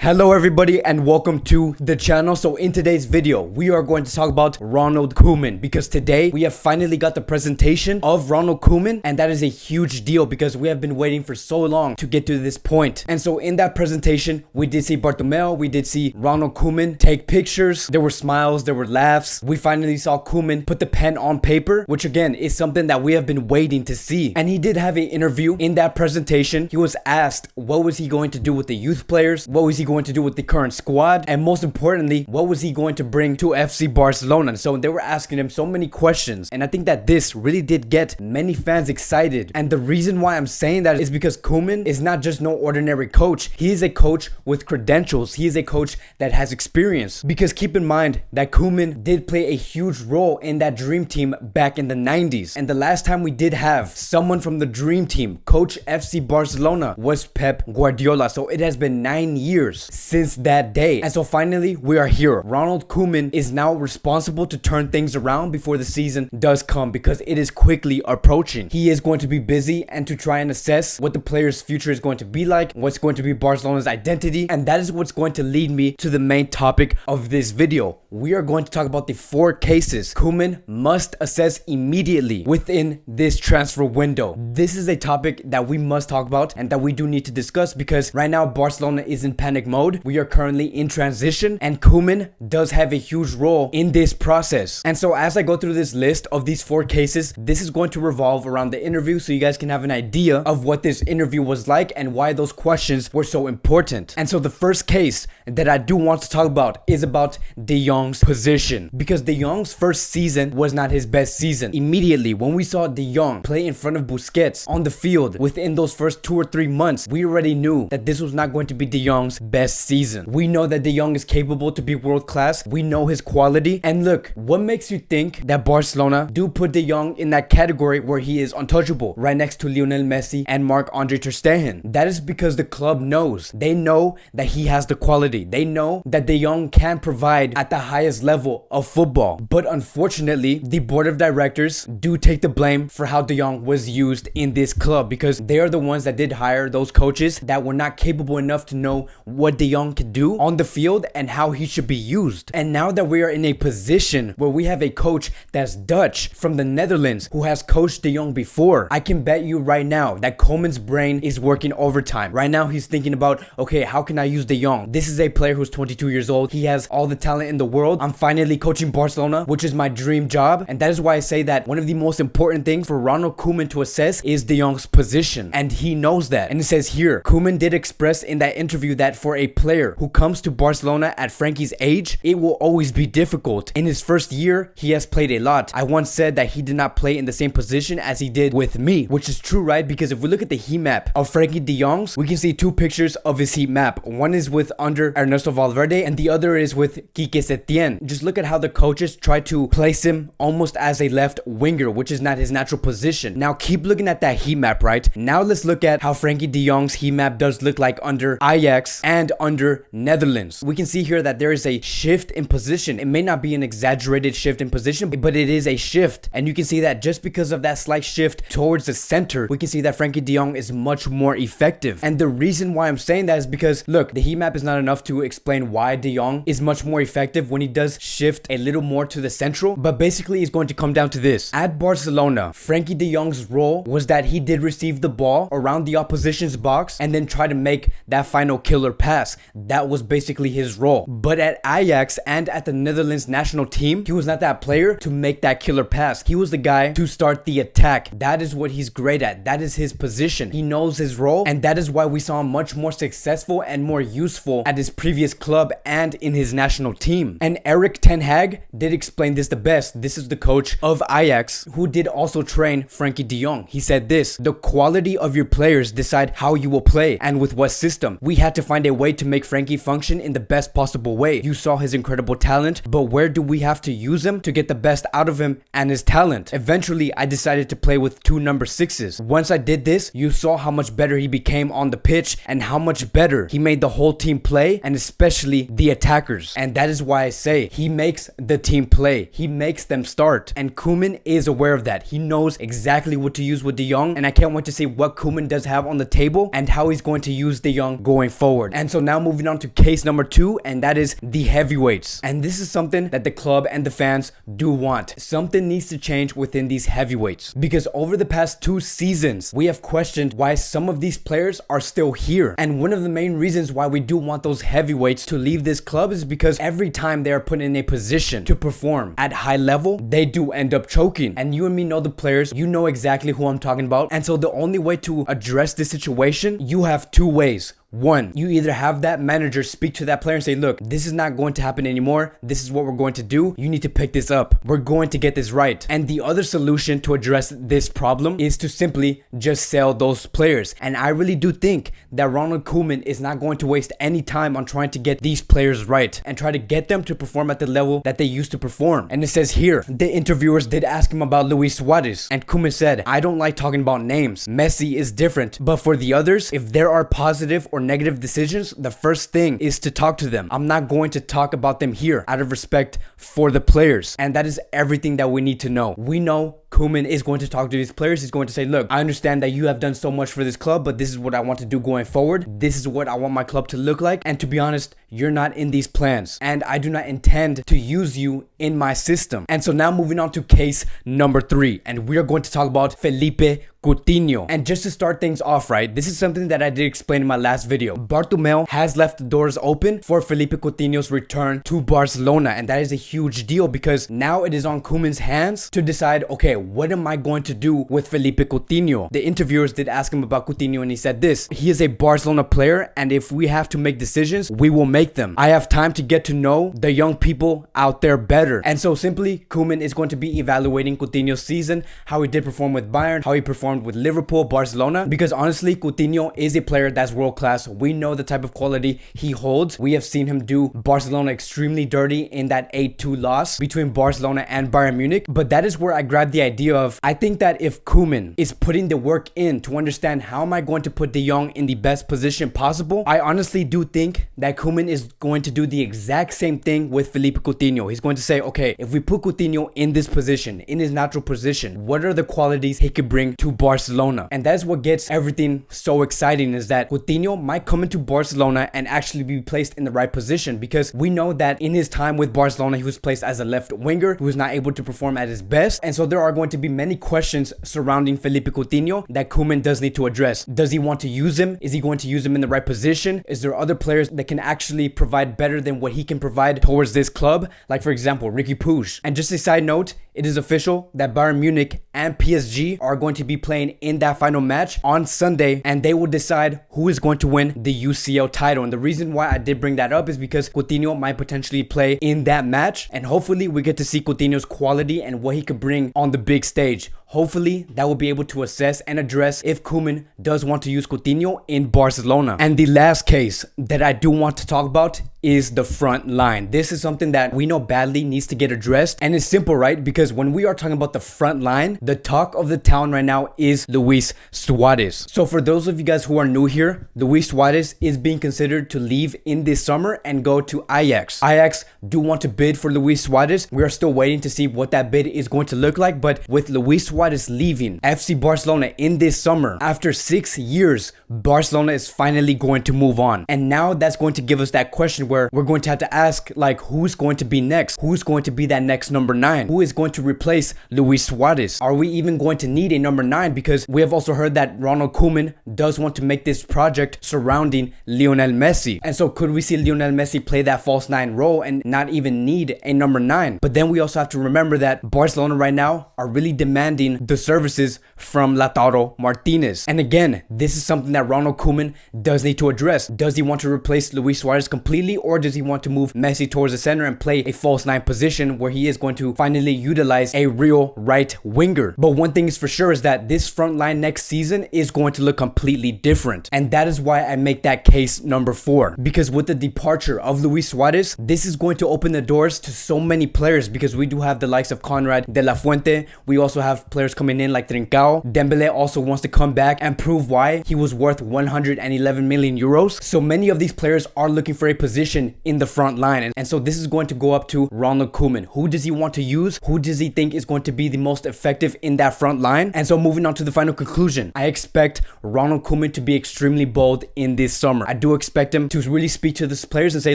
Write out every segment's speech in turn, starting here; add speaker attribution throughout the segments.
Speaker 1: Hello everybody and welcome to the channel. So in today's video we are going to talk about Ronald Koeman, because today we have finally got the presentation of Ronald Koeman, and that is a huge deal because we have been waiting for so long to get to this point. And so in that presentation we did see Bartomeu, we did see Ronald Koeman take pictures, there were smiles, there were laughs. We finally saw Koeman put the pen on paper, which again is something that we have been waiting to see. And he did have an interview. In that presentation he was asked what was he going to do with the youth players, what was he going to do with the current squad, and most importantly, what was he going to bring to FC Barcelona. So they were asking him so many questions, and I think that this really did get many fans excited. And the reason why I'm saying that is because Koeman is not just no ordinary coach. He is a coach with credentials. He is a coach that has experience, because keep in mind that Koeman did play a huge role in that dream team back in the 90s, and the last time we did have someone from the dream team coach FC Barcelona was Pep Guardiola. So it has been 9 years since that day, and so finally we are here. Ronald Koeman is now responsible to turn things around before the season does come, because it is quickly approaching. He is going to be busy and to try and assess what the player's future is going to be like, what's going to be Barcelona's identity, and that is what's going to lead me to the main topic of this video. We are going to talk about the 4 cases Koeman must assess immediately within this transfer window. This is a topic that we must talk about and that we do need to discuss, because right now Barcelona is in panic mode. We are currently in transition, and Koeman does have a huge role in this process. And so as I go through this list of these 4 cases, this is going to revolve around the interview, so you guys can have an idea of what this interview was like and why those questions were so important. And so the first case that I do want to talk about is about De Jong's position, because De Jong's first season was not his best season. Immediately when we saw De Jong play in front of Busquets on the field within those first 2 or 3 months, we already knew that this was not going to be De Jong's best season. We know that De Jong is capable to be world class. We know his quality. And look, what makes you think that Barcelona do put De Jong in that category where he is untouchable, right next to Lionel Messi and Marc-Andre ter Stegen? That is because the club knows. They know that he has the quality. They know that De Jong can provide at the highest level of football. But unfortunately, the board of directors do take the blame for how De Jong was used in this club, because they are the ones that did hire those coaches that were not capable enough to know what De Jong could do on the field and how he should be used. And now that we are in a position where we have a coach that's Dutch from the Netherlands who has coached De Jong before, I can bet you right now that Koeman's brain is working overtime. Right now he's thinking about, okay, how can I use De Jong? This is a player who's 22 years old. He has all the talent in the world. I'm finally coaching Barcelona, which is my dream job. And that is why I say that one of the most important things for Ronald Koeman to assess is De Jong's position. And he knows that. And it says here, Koeman did express in that interview that for a player who comes to Barcelona at Frankie's age, it will always be difficult. In his first year, he has played a lot. I once said that he did not play in the same position as he did with me, which is true, right? Because if we look at the heat map of Frankie de Jong's, we can see 2 pictures of his heat map. One is with under Ernesto Valverde and the other is with Quique Setién. Just look at how the coaches try to place him almost as a left winger, which is not his natural position. Now keep looking at that heat map, right? Now let's look at how Frankie de Jong's heat map does look like under Ajax and under Netherlands. We can see here that there is a shift in position. It may not be an exaggerated shift in position, but it is a shift. And you can see that just because of that slight shift towards the center, we can see that Frankie de Jong is much more effective. And the reason why I'm saying that is because, look, the heat map is not enough to explain why de Jong is much more effective when he does shift a little more to the central, but basically it's going to come down to this. At Barcelona, Frankie de Jong's role was that he did receive the ball around the opposition's box and then try to make that final killer pass. That was basically his role. But at Ajax and at the Netherlands national team, he was not that player to make that killer pass. He was the guy to start the attack. That is what he's great at. That is his position. He knows his role, and that is why we saw him much more successful and more useful at his previous club and in his national team. And Erik ten Hag did explain this the best. This is the coach of Ajax who did also train Frankie de Jong. He said this: the quality of your players decide how you will play and with what system. We had to find a way to make Frankie function in the best possible way. You saw his incredible talent, but where do we have to use him to get the best out of him and his talent? Eventually, I decided to play with 2 number 6s. Once I did this, you saw how much better he became on the pitch and how much better he made the whole team play, and especially the attackers. And that is why I say he makes the team play. He makes them start. And Koeman is aware of that. He knows exactly what to use with De Jong, and I can't wait to see what Koeman does have on the table and how he's going to use De Jong going forward. And And so now moving on to case number 2, and that is the heavyweights. And this is something that the club and the fans do want. Something needs to change within these heavyweights, because over the past 2 seasons, we have questioned why some of these players are still here. And one of the main reasons why we do want those heavyweights to leave this club is because every time they are put in a position to perform at high level, they do end up choking. And you and me know the players, you know exactly who I'm talking about. And so the only way to address this situation, you have 2 ways. One, you either have that manager speak to that player and say, look, this is not going to happen anymore. This is what we're going to do. You need to pick this up. We're going to get this right. And the other solution to address this problem is to simply just sell those players. And I really do think that Ronald Koeman is not going to waste any time on trying to get these players right and try to get them to perform at the level that they used to perform. And it says here, the interviewers did ask him about Luis Suarez, and Koeman said, I don't like talking about names. Messi is different. But for the others, if there are positive or negative decisions, the first thing is to talk to them. I'm not going to talk about them here out of respect for the players. And that is everything that we need to know. We know Koeman is going to talk to these players. He's going to say, look, I understand that you have done so much for this club, but this is what I want to do going forward. This is what I want my club to look like. And to be honest, you're not in these plans. And I do not intend to use you in my system. And so now moving on to case number 3. And we are going to talk about Felipe Coutinho. And just to start things off, right, this is something that I did explain in my last video. Bartomeu has left the doors open for Felipe Coutinho's return to Barcelona. And that is a huge deal because now it is on Koeman's hands to decide, okay, what am I going to do with Felipe Coutinho? The interviewers did ask him about Coutinho and he said this: he is a Barcelona player, and if we have to make decisions, we will make them. I have time to get to know the young people out there better. And so simply, Koeman is going to be evaluating Coutinho's season, how he did perform with Bayern, how he performed with Liverpool, Barcelona, because honestly, Coutinho is a player that's world class. We know the type of quality he holds. We have seen him do Barcelona extremely dirty in that 8-2 loss between Barcelona and Bayern Munich. But that is where I grabbed the idea of, I think that if Koeman is putting the work in to understand how am I going to put De Jong in the best position possible, I honestly do think that Koeman is going to do the exact same thing with Felipe Coutinho. He's going to say, okay, if we put Coutinho in this position, in his natural position, what are the qualities he could bring to Barcelona? And that's what gets everything so exciting, is that Coutinho might come into Barcelona and actually be placed in the right position, because we know that in his time with Barcelona, he was placed as a left winger who was not able to perform at his best. And so there are going to be many questions surrounding Felipe Coutinho that Koeman does need to address. Does he want to use him? Is he going to use him in the right position? Is there other players that can actually provide better than what he can provide towards this club? Like for example, Ricky Puig. And just a side note, it is official that Bayern Munich and PSG are going to be playing in that final match on Sunday, and they will decide who is going to win the UCL title. And the reason why I did bring that up is because Coutinho might potentially play in that match, and hopefully we get to see Coutinho's quality and what he could bring on the big stage. Hopefully that will be able to assess and address if Koeman does want to use Coutinho in Barcelona. And the last case that I do want to talk about is the front line. This is something that we know badly needs to get addressed, and it's simple, right? Because when we are talking about the front line, the talk of the town right now is Luis Suarez. So for those of you guys who are new here, Luis Suarez is being considered to leave in this summer and go to Ajax. Ajax do want to bid for Luis Suarez. We are still waiting to see what that bid is going to look like, but with Luis Suarez leaving FC Barcelona in this summer, after 6 years, Barcelona is finally going to move on. And now that's going to give us that question where we're going to have to ask, like, who's going to be next? Who's going to be that next number 9? Who is going to replace Luis Suarez? Are we even going to need a number 9? Because we have also heard that Ronald Koeman does want to make this project surrounding Lionel Messi. And so could we see Lionel Messi play that false 9 role and not even need a number 9? But then we also have to remember that Barcelona right now are really demanding the services from Lautaro Martinez. And again, this is something that Ronald Koeman does need to address. Does he want to replace Luis Suarez completely, or does he want to move Messi towards the center and play a false 9 position where he is going to finally utilize a real right winger? But one thing is for sure is that this front line next season is going to look completely different. And that is why I make that case number 4. Because with the departure of Luis Suarez, this is going to open the doors to so many players, because we do have the likes of Conrad de la Fuente. We also have players players coming in like Trincao. Dembele also wants to come back and prove why he was worth 111 million euros. So many of these players are looking for a position in the front line. And so this is going to go up to Ronald Koeman. Who does he want to use? Who does he think is going to be the most effective in that front line? And so moving on to the final conclusion, I expect Ronald Koeman to be extremely bold in this summer. I do expect him to really speak to the players and say,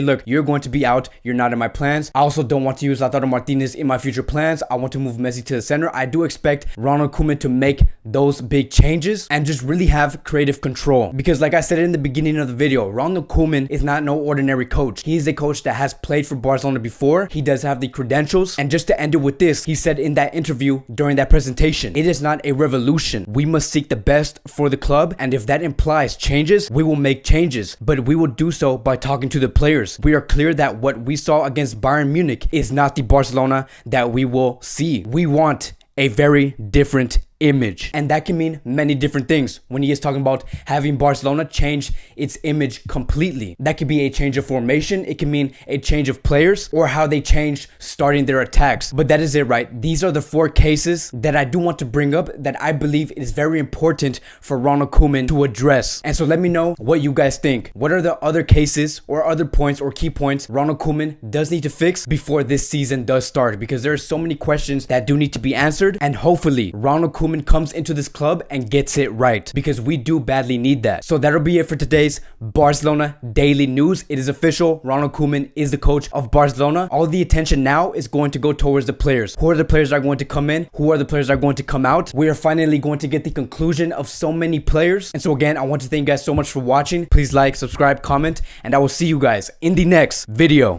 Speaker 1: look, you're going to be out. You're not in my plans. I also don't want to use Lautaro Martinez in my future plans. I want to move Messi to the center. I do expect Ronald Koeman to make those big changes and just really have creative control. Because like I said in the beginning of the video, Ronald Koeman is not no ordinary coach. He's a coach that has played for Barcelona before. He does have the credentials. And just to end it with this, he said in that interview during that presentation, it is not a revolution. We must seek the best for the club. And if that implies changes, we will make changes. But we will do so by talking to the players. We are clear that what we saw against Bayern Munich is not the Barcelona that we will see. We want a very different image, and that can mean many different things. When he is talking about having Barcelona change its image completely, that could be a change of formation, it can mean a change of players, or how they changed starting their attacks. But that is it, right? These are the 4 cases that I do want to bring up that I believe is very important for Ronald Koeman to address. And so let me know what you guys think. What are the other cases or other points or key points Ronald Koeman does need to fix before this season does start? Because there are so many questions that do need to be answered, and hopefully Ronald Koeman comes into this club and gets it right, because we do badly need that. So that'll be it for today's Barcelona Daily News. It is official. Ronald Koeman is the coach of Barcelona. All the attention now is going to go towards the players. Who are the players that are going to come in? Who are the players that are going to come out? We are finally going to get the conclusion of so many players. And so again, I want to thank you guys so much for watching. Please like, subscribe, comment, and I will see you guys in the next video.